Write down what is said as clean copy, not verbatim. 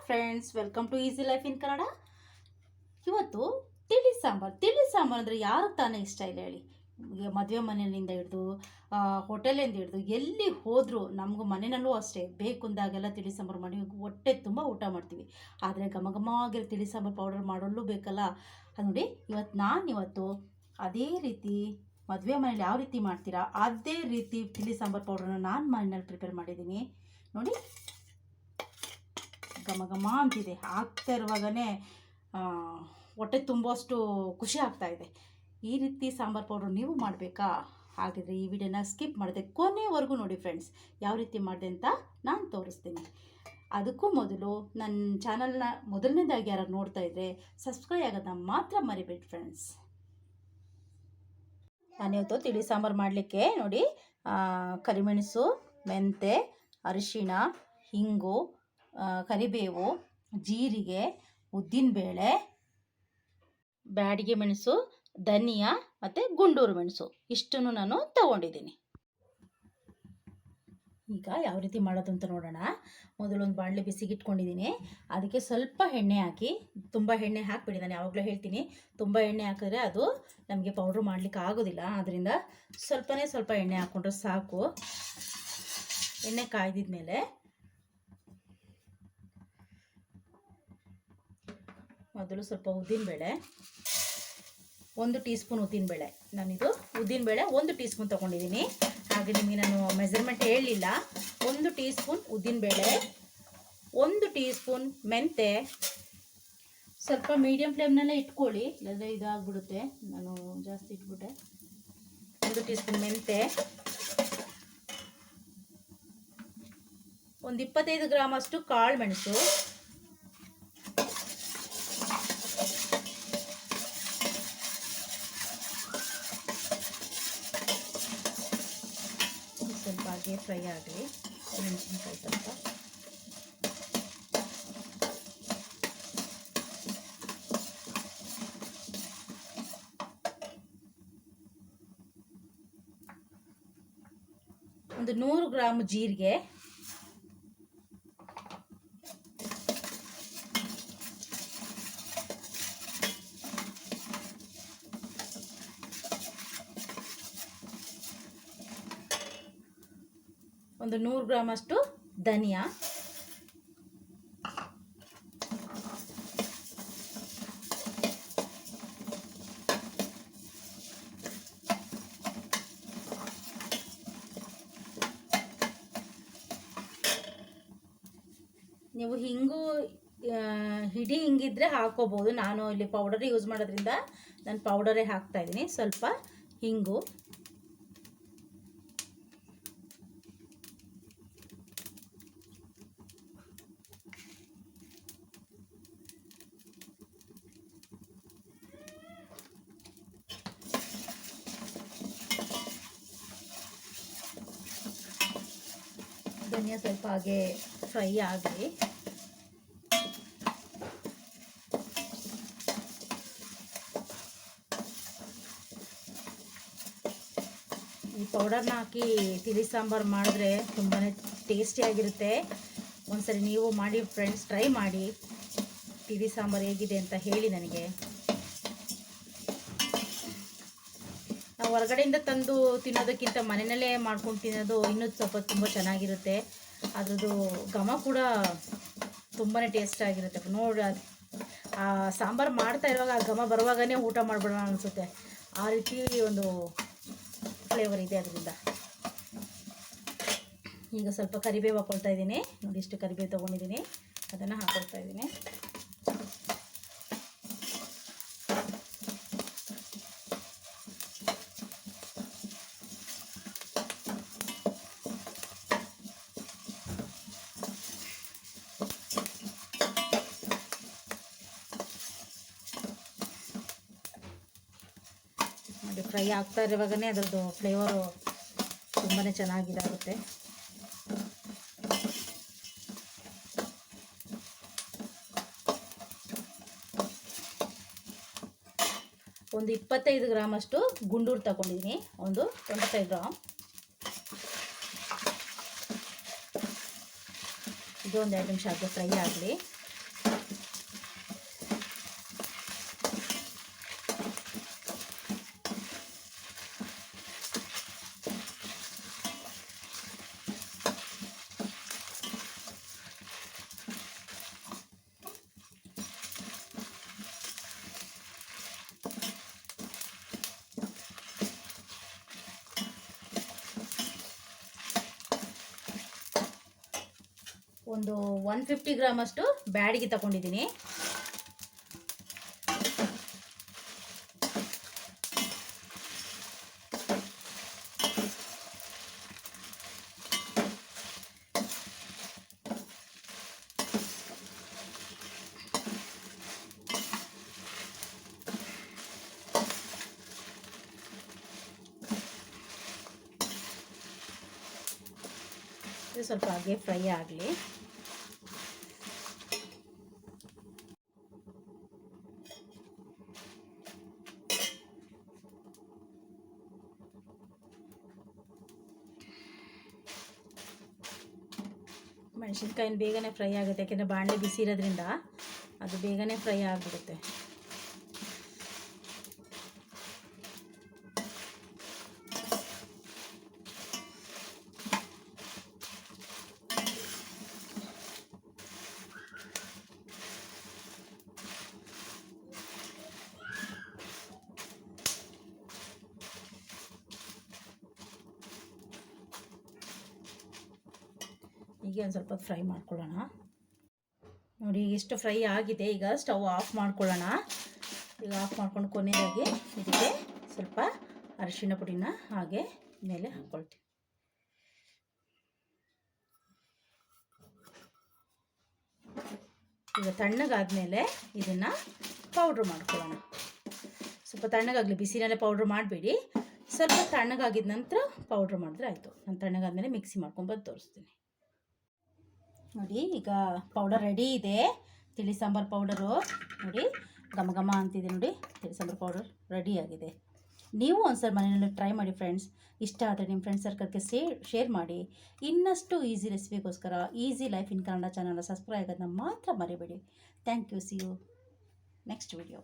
Friends, welcome to easy life in Kannada. ಇವತ್ತು ತಿಳಿ ಸಾಂಬಾರು ಅಂದರೆ ಯಾರು ತಾನೇ ಇಷ್ಟ ಇಲ್ಲ ಹೇಳಿ. ಮದುವೆ ಮನೆಯಿಂದ ಹಿಡಿದು ಹೋಟೆಲಿಂದ ಹಿಡಿದು ಎಲ್ಲಿ ಹೋದರೂ ನಮಗೂ ಮನೆಯಲ್ಲೂ ಅಷ್ಟೇ ಬೇಕು ಅಂದಾಗೆಲ್ಲ ತಿಳಿ ಸಾಂಬಾರು ಮಾಡಿ ಹೊಟ್ಟೆ ತುಂಬ ಊಟ ಮಾಡ್ತೀವಿ. ಆದರೆ ಘಮ ಘಮ ಆಗಿರೋ ತಿಳಿ ಸಾಂಬಾರು ಪೌಡರ್ ಮಾಡಲು ಬೇಕಲ್ಲ. ಅದು ನೋಡಿ, ಇವತ್ತು ಅದೇ ರೀತಿ ಮದುವೆ ಮನೇಲಿ ಯಾವ ರೀತಿ ಮಾಡ್ತೀರಾ ಅದೇ ರೀತಿ ತಿಳಿ ಸಾಂಬಾರು ಪೌಡರ್ನ ನಾನು ಮನೇಲಿ ಪ್ರಿಪೇರ್ ಮಾಡಿದ್ದೀನಿ ನೋಡಿ. ಘಮ ಘಮ ಅಂತಿದೆ. ಹಾಕ್ತಾ ಇರುವಾಗಲೇ ಹೊಟ್ಟೆ ತುಂಬುವಷ್ಟು ಖುಷಿ ಆಗ್ತಾಯಿದೆ. ಈ ರೀತಿ ಸಾಂಬಾರು ಪೌಡ್ರ್ ನೀವು ಮಾಡಬೇಕಾ? ಹಾಗಿದ್ರೆ ಈ ವಿಡಿಯೋನ ಸ್ಕಿಪ್ ಮಾಡಿದೆ ಕೊನೆವರೆಗೂ ನೋಡಿ ಫ್ರೆಂಡ್ಸ್. ಯಾವ ರೀತಿ ಮಾಡಿದೆ ಅಂತ ನಾನು ತೋರಿಸ್ತೀನಿ. ಅದಕ್ಕೂ ಮೊದಲು ನನ್ನ ಚಾನಲ್ನ ಮೊದಲನೇದಾಗಿ ಯಾರು ನೋಡ್ತಾ ಇದ್ದರೆ ಸಬ್ಸ್ಕ್ರೈಬ್ ಆಗೋದನ್ನ ಮಾತ್ರ ಮರಿಬೇಡಿ ಫ್ರೆಂಡ್ಸ್. ನಾನಿವತ್ತು ತಿಳಿ ಸಾಂಬಾರು ಮಾಡಲಿಕ್ಕೆ ನೋಡಿ, ಕರಿಮೆಣಸು, ಮೆಂತೆ, ಅರಿಶಿಣ, ಹಿಂಗು, ಕರಿಬೇವು, ಜೀರಿಗೆ, ಉದ್ದಿನಬೇಳೆ, ಬ್ಯಾಡಿಗೆ ಮೆಣಸು, ಧನಿಯಾ ಮತ್ತು ಗುಂಡೂರು ಮೆಣಸು ಇಷ್ಟನ್ನು ನಾನು ತಗೊಂಡಿದ್ದೀನಿ. ಈಗ ಯಾವ ರೀತಿ ಮಾಡೋದು ಅಂತ ನೋಡೋಣ. ಮೊದಲೊಂದು ಬಾಣಲೆ ಬಿಸಿಗಿಟ್ಕೊಂಡಿದ್ದೀನಿ. ಅದಕ್ಕೆ ಸ್ವಲ್ಪ ಎಣ್ಣೆ ಹಾಕಿ, ತುಂಬ ಎಣ್ಣೆ ಹಾಕಿಬಿಡಿ. ನಾನು ಯಾವಾಗಲೂ ಹೇಳ್ತೀನಿ, ತುಂಬ ಎಣ್ಣೆ ಹಾಕಿದ್ರೆ ಅದು ನಮಗೆ ಪೌಡ್ರ್ ಮಾಡಲಿಕ್ಕೆ ಆಗೋದಿಲ್ಲ. ಆದ್ದರಿಂದ ಸ್ವಲ್ಪ ಎಣ್ಣೆ ಹಾಕ್ಕೊಂಡ್ರೆ ಸಾಕು. ಎಣ್ಣೆ ಕಾಯ್ದಿದ ಮೇಲೆ ಮೊದಲು ಸ್ವಲ್ಪ ಉದ್ದಿನಬೇಳೆ, 1 ಟೀ ಸ್ಪೂನ್ ಉದ್ದಿನಬೇಳೆ. ನಾನಿದು ಉದ್ದಿನಬೇಳೆ 1 ಟೀ ಸ್ಪೂನ್ ತೊಗೊಂಡಿದ್ದೀನಿ. ಹಾಗೆ ನಿಮಗೆ ನಾನು ಮೆಜರ್ಮೆಂಟ್ ಹೇಳಲಿಲ್ಲ. 1 ಟೀ ಸ್ಪೂನ್ ಉದ್ದಿನಬೇಳೆ, 1 ಟೀ ಸ್ಪೂನ್ ಮೆಂತೆ. ಸ್ವಲ್ಪ ಮೀಡಿಯಮ್ ಫ್ಲೇಮ್ನಲ್ಲೇ ಇಟ್ಕೊಳ್ಳಿ, ಇಲ್ಲಾಂದರೆ ಇದಾಗ್ಬಿಡುತ್ತೆ. ನಾನು ಜಾಸ್ತಿ ಇಟ್ಬಿಟ್ಟೆ. 1 ಟೀ ಸ್ಪೂನ್ ಮೆಂತೆ, ಒಂದು 25 ಗ್ರಾಮ್ ಅಷ್ಟು ಕಾಳು ಮೆಣಸು, ಸ್ವಲ್ಪ ಹಾಗೆ ಫ್ರೈ ಆಗಲಿ. ಮೆಣಸಿನ್ಕಾಯಿ ಸ್ವಲ್ಪ, ಒಂದು 100 ಗ್ರಾಮ್ ಜೀರಿಗೆ, ಒಂದು 100 ಗ್ರಾಮ್ ಅಷ್ಟು ಧನಿಯಾ, ನೀವು ಹಿಂಗು ಹಿಡಿ ಹಿಂಗಿದ್ರೆ ಹಾಕೋಬೋದು. ನಾನು ಇಲ್ಲಿ ಪೌಡರ್ ಯೂಸ್ ಮಾಡೋದ್ರಿಂದ ನಾನು ಪೌಡರೇ ಹಾಕ್ತಾ ಇದ್ದೀನಿ. ಸ್ವಲ್ಪ ಹಿಂಗು, ಧನಿಯಾ ಸ್ವಲ್ಪ ಹಾಗೆ ಫ್ರೈ ಆಗಲಿ. ಈ ಪೌಡರ್ನ ಹಾಕಿ ತಿಳಿ ಸಾಂಬಾರು ಮಾಡಿದ್ರೆ ತುಂಬಾ ಟೇಸ್ಟಿಯಾಗಿರುತ್ತೆ. ಒಂದ್ಸರಿ ನೀವು ಮಾಡಿ ಫ್ರೆಂಡ್ಸ್, ಟ್ರೈ ಮಾಡಿ. ತಿಳಿ ಸಾಂಬಾರು ಹೇಗಿದೆ ಅಂತ ಹೇಳಿ ನನಗೆ. ನಾವು ಹೊರಗಡೆಯಿಂದ ತಂದು ತಿನ್ನೋದಕ್ಕಿಂತ ಮನೆಯಲ್ಲೇ ಮಾಡ್ಕೊಂಡು ತಿನ್ನೋದು ಇನ್ನೂ ಸ್ವಲ್ಪ ತುಂಬ ಚೆನ್ನಾಗಿರುತ್ತೆ. ಅದ್ರದ್ದು ಘಮ ಕೂಡ ತುಂಬಾ ಟೇಸ್ಟ್ ಆಗಿರುತ್ತೆ. ನೋಡಿ, ಆ ಸಾಂಬಾರು ಮಾಡ್ತಾ ಇರುವಾಗ ಆ ಘಮ ಬರುವಾಗನೇ ಊಟ ಮಾಡ್ಬಿಡೋಣ ಅನಿಸುತ್ತೆ. ಆ ರೀತಿ ಒಂದು ಫ್ಲೇವರ್ ಇದೆ ಅದರಿಂದ. ಈಗ ಸ್ವಲ್ಪ ಕರಿಬೇವು ಹಾಕ್ಕೊಳ್ತಾ ಇದ್ದೀನಿ. ನೋಡಿ, ಇಷ್ಟು ಕರಿಬೇವು ತೊಗೊಂಡಿದ್ದೀನಿ, ಅದನ್ನು ಹಾಕ್ಕೊಳ್ತಾ ಇದ್ದೀನಿ. ಫ್ರೈ ಆಗ್ತಾ ಇರುವಾಗಲೇ ಅದರದ್ದು ಫ್ಲೇವರು ತುಂಬಾ ಚೆನ್ನಾಗಿದಾಗುತ್ತೆ. ಒಂದು 25 ಗ್ರಾಮ್ ಅಷ್ಟು ಗುಂಡೂರು ತಗೊಂಡಿದ್ದೀನಿ, ಒಂದು 25 ಗ್ರಾಮ್. ಇದು ಒಂದು 2 ನಿಮಿಷ ಹಾಕಿ ಫ್ರೈ ಆಗಲಿ. ಒಂದು 150 ಗ್ರಾಮ್ ಅಷ್ಟು ಬ್ಯಾಡಿಗೆ ತಗೊಂಡಿದ್ದೀನಿ. ಇದು ಸ್ವಲ್ಪ ಹಾಗೆ ಫ್ರೈ ಆಗಲಿ. ಮೆಣಸಿನ್ಕಾಯಿನ ಬೇಗನೆ ಫ್ರೈ ಆಗುತ್ತೆ, ಯಾಕೆಂದರೆ ಬಾಣಲೆ ಬಿಸಿ ಇರೋದ್ರಿಂದ ಅದು ಬೇಗನೆ ಫ್ರೈ ಆಗಿಬಿಡುತ್ತೆ. ಹೀಗೆ ಒಂದು ಸ್ವಲ್ಪ ಫ್ರೈ ಮಾಡ್ಕೊಳ್ಳೋಣ. ನೋಡಿ ಎಷ್ಟು ಫ್ರೈ ಆಗಿದೆ. ಈಗ ಸ್ಟವ್ ಆಫ್ ಮಾಡ್ಕೊಳ್ಳೋಣ. ಈಗ ಆಫ್ ಮಾಡ್ಕೊಂಡು ಕೊನೆಯದಾಗಿ ಇದಕ್ಕೆ ಸ್ವಲ್ಪ ಅರಿಶಿಣ ಪುಡಿನ ಹಾಗೆ ಮೇಲೆ ಹಾಕ್ಕೊಳ್ತೀವಿ. ಈಗ ತಣ್ಣಗಾದ್ಮೇಲೆ ಇದನ್ನು ಪೌಡ್ರ್ ಮಾಡ್ಕೊಳ್ಳೋಣ. ಸ್ವಲ್ಪ ತಣ್ಣಗಾಗಲಿ, ಬಿಸಿನಲ್ಲೇ ಪೌಡ್ರ್ ಮಾಡಬೇಡಿ. ಸ್ವಲ್ಪ ತಣ್ಣಗಾಗಿದ ನಂತರ ಪೌಡ್ರ್ ಮಾಡಿದ್ರೆ ಆಯಿತು. ನಾನು ತಣ್ಣಗಾದ್ಮೇಲೆ ಮಿಕ್ಸಿ ಮಾಡ್ಕೊಂಬಂದು ತೋರಿಸ್ತೀನಿ. ನೋಡಿ ಈಗ ಪೌಡರ್ ರೆಡಿ ಇದೆ. ತಿಳಿ ಸಾಂಬಾರು ಪೌಡರು ನೋಡಿ ಘಮ ಘಮ ಅಂತಿದೆ. ನೋಡಿ ತಿಳಿ ಸಾಂಬಾರು ಪೌಡರ್ ರೆಡಿಯಾಗಿದೆ. ನೀವು ಒಂದ್ಸಲ ಮನೆಯಲ್ಲಿ ಟ್ರೈ ಮಾಡಿ ಫ್ರೆಂಡ್ಸ್. ಇಷ್ಟ ಆದರೆ ನಿಮ್ಮ ಫ್ರೆಂಡ್ಸ್ ಸರ್ಕಲ್ಗೆ ಶೇರ್ ಮಾಡಿ. ಇನ್ನಷ್ಟು ಈಸಿ ರೆಸಿಪಿಗೋಸ್ಕರ ಈಸಿ ಲೈಫ್ ಇನ್ ಕನ್ನಡ ಚಾನಲ್ನ ಸಬ್ಸ್ಕ್ರೈಬ್ ಆಗೋದನ್ನ ಮಾತ್ರ ಮರಿಬೇಡಿ. Thank you. See you next video.